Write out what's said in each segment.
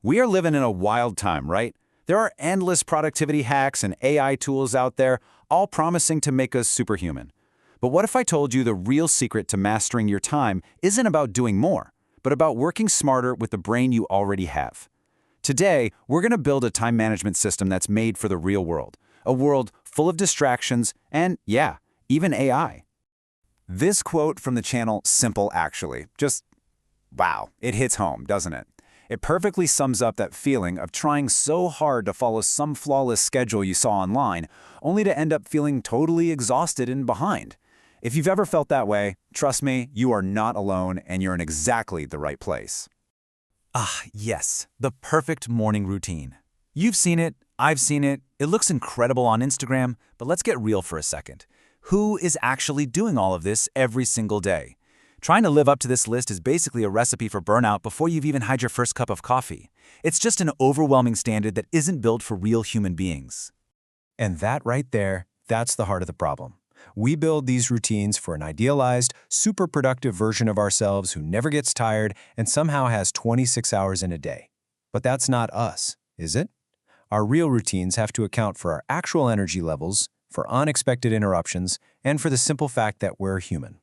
We are living in a wild time, right? There are endless productivity hacks and AI tools out there, all promising to make us superhuman. But what if I told you the real secret to mastering your time isn't about doing more, but about working smarter with the brain you already have? Today, we're going to build a time management system that's made for the real world, a world full of distractions and, yeah, even AI. This quote from the channel Simple Actually, just wow, it hits home, doesn't it? It perfectly sums up that feeling of trying so hard to follow some flawless schedule you saw online, only to end up feeling totally exhausted and behind. If you've ever felt that way, trust me, you are not alone and you're in exactly the right place. Ah, yes, the perfect morning routine. You've seen it, I've seen it, it looks incredible on Instagram, but let's get real for a second. Who is actually doing all of this every single day? Trying to live up to this list is basically a recipe for burnout before you've even had your first cup of coffee. It's just an overwhelming standard that isn't built for real human beings. And that right there, that's the heart of the problem. We build these routines for an idealized, super productive version of ourselves who never gets tired and somehow has 26 hours in a day. But that's not us, is it? Our real routines have to account for our actual energy levels, for unexpected interruptions, and for the simple fact that we're human.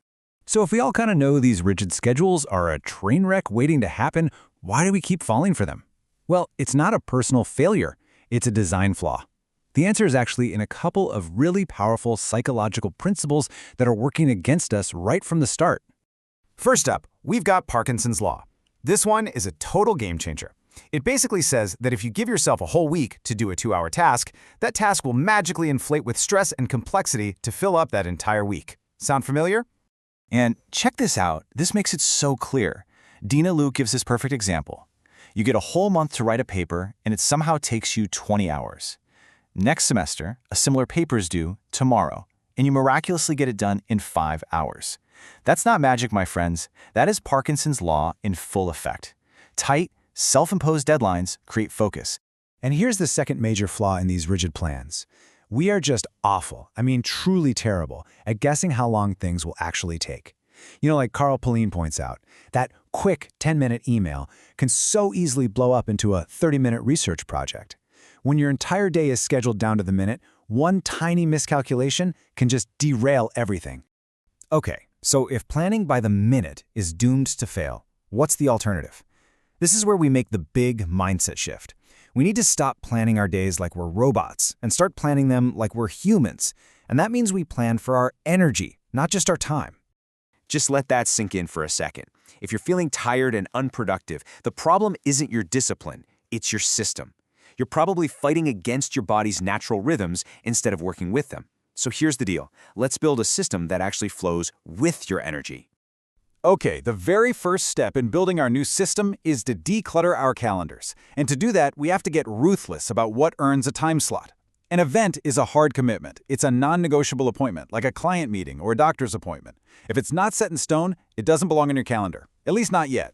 So if we all kind of know these rigid schedules are a train wreck waiting to happen, why do we keep falling for them? Well, it's not a personal failure, it's a design flaw. The answer is actually in a couple of really powerful psychological principles that are working against us right from the start. First up, we've got Parkinson's Law. This one is a total game changer. It basically says that if you give yourself a whole week to do a 2-hour task, that task will magically inflate with stress and complexity to fill up that entire week. Sound familiar? And check this out, this makes it so clear. Dina Liu gives this perfect example. You get a whole month to write a paper, and it somehow takes you 20 hours. Next semester, a similar paper is due tomorrow, and you miraculously get it done in 5 hours. That's not magic, my friends. That is Parkinson's Law in full effect. Tight, self-imposed deadlines create focus. And here's the second major flaw in these rigid plans. We are just awful, truly terrible, at guessing how long things will actually take. Like Carl Pauline points out, that quick 10-minute email can so easily blow up into a 30-minute research project. When your entire day is scheduled down to the minute, one tiny miscalculation can just derail everything. Okay, so if planning by the minute is doomed to fail, what's the alternative? This is where we make the big mindset shift. We need to stop planning our days like we're robots and start planning them like we're humans. And that means we plan for our energy, not just our time. Just let that sink in for a second. If you're feeling tired and unproductive, the problem isn't your discipline, it's your system. You're probably fighting against your body's natural rhythms instead of working with them. So here's the deal. Let's build a system that actually flows with your energy. Okay, the very first step in building our new system is to declutter our calendars. And to do that, we have to get ruthless about what earns a time slot. An event is a hard commitment. It's a non-negotiable appointment, like a client meeting or a doctor's appointment. If it's not set in stone, it doesn't belong in your calendar, at least not yet.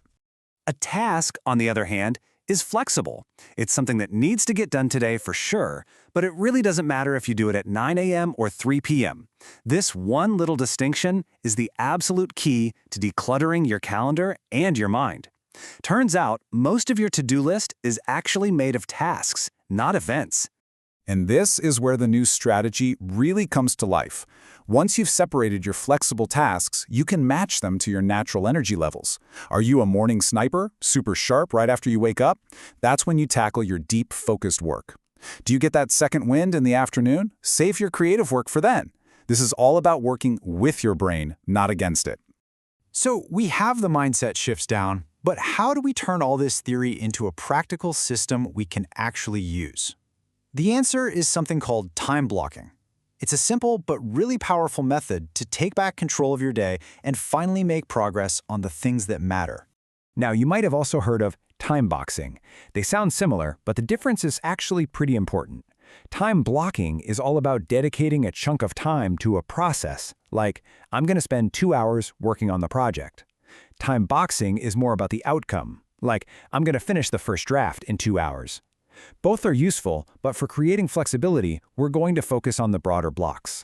A task, on the other hand, is flexible. It's something that needs to get done today for sure, but it really doesn't matter if you do it at 9 a.m. or 3 p.m. This one little distinction is the absolute key to decluttering your calendar and your mind. Turns out, most of your to-do list is actually made of tasks, not events. And this is where the new strategy really comes to life. Once you've separated your flexible tasks, you can match them to your natural energy levels. Are you a morning sniper, super sharp right after you wake up? That's when you tackle your deep, focused work. Do you get that second wind in the afternoon? Save your creative work for then. This is all about working with your brain, not against it. So we have the mindset shifts down, but how do we turn all this theory into a practical system we can actually use? The answer is something called time blocking. It's a simple but really powerful method to take back control of your day and finally make progress on the things that matter. Now, you might have also heard of time boxing. They sound similar, but the difference is actually pretty important. Time blocking is all about dedicating a chunk of time to a process, like, I'm going to spend 2 hours working on the project. Time boxing is more about the outcome, like, I'm going to finish the first draft in 2 hours. Both are useful, but for creating flexibility, we're going to focus on the broader blocks.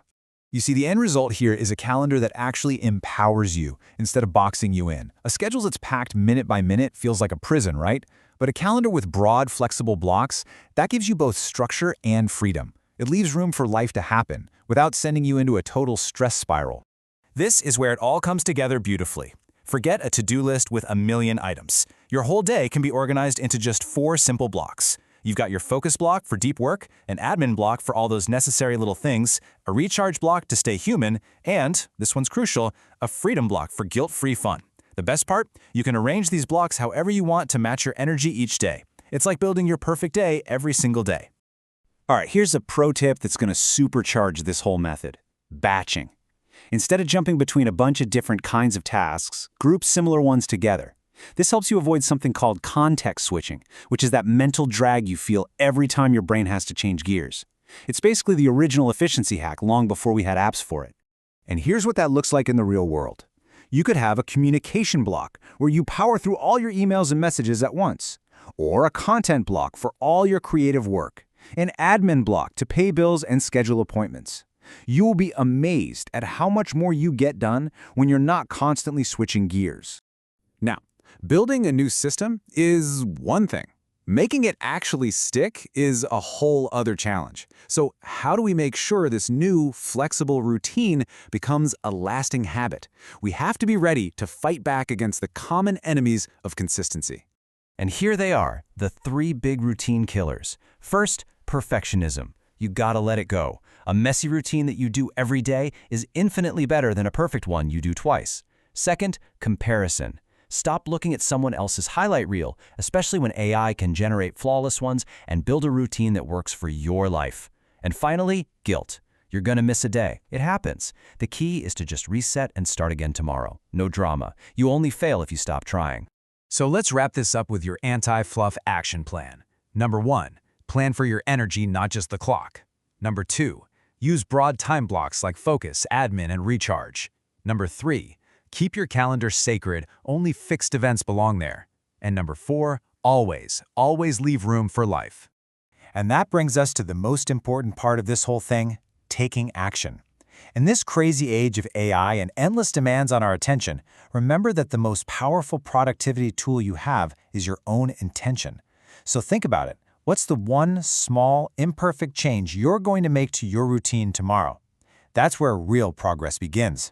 You see, the end result here is a calendar that actually empowers you instead of boxing you in. A schedule that's packed minute by minute feels like a prison, right? But a calendar with broad, flexible blocks, that gives you both structure and freedom. It leaves room for life to happen without sending you into a total stress spiral. This is where it all comes together beautifully. Forget a to-do list with a million items. Your whole day can be organized into just 4 simple blocks. You've got your focus block for deep work, an admin block for all those necessary little things, a recharge block to stay human, and, this one's crucial, a freedom block for guilt-free fun. The best part? You can arrange these blocks however you want to match your energy each day. It's like building your perfect day every single day. All right, here's a pro tip that's going to supercharge this whole method. Batching. Instead of jumping between a bunch of different kinds of tasks, group similar ones together. This helps you avoid something called context switching, which is that mental drag you feel every time your brain has to change gears. It's basically the original efficiency hack long before we had apps for it. And here's what that looks like in the real world. You could have a communication block where you power through all your emails and messages at once, or a content block for all your creative work, an admin block to pay bills and schedule appointments. You will be amazed at how much more you get done when you're not constantly switching gears. Now, building a new system is one thing. Making it actually stick is a whole other challenge. So how do we make sure this new, flexible routine becomes a lasting habit? We have to be ready to fight back against the common enemies of consistency. And here they are, the 3 big routine killers. First, perfectionism. You gotta let it go. A messy routine that you do every day is infinitely better than a perfect one you do twice. Second, comparison. Stop looking at someone else's highlight reel, especially when AI can generate flawless ones, and build a routine that works for your life. And finally, guilt. You're gonna miss a day. It happens. The key is to just reset and start again tomorrow. No drama. You only fail if you stop trying. So let's wrap this up with your anti-fluff action plan. Number 1, plan for your energy, not just the clock. Number 2, use broad time blocks like focus, admin, and recharge. Number 3, keep your calendar sacred, only fixed events belong there. And number 4, always leave room for life. And that brings us to the most important part of this whole thing, taking action. In this crazy age of AI and endless demands on our attention, remember that the most powerful productivity tool you have is your own intention. So think about it. What's the one small, imperfect change you're going to make to your routine tomorrow? That's where real progress begins.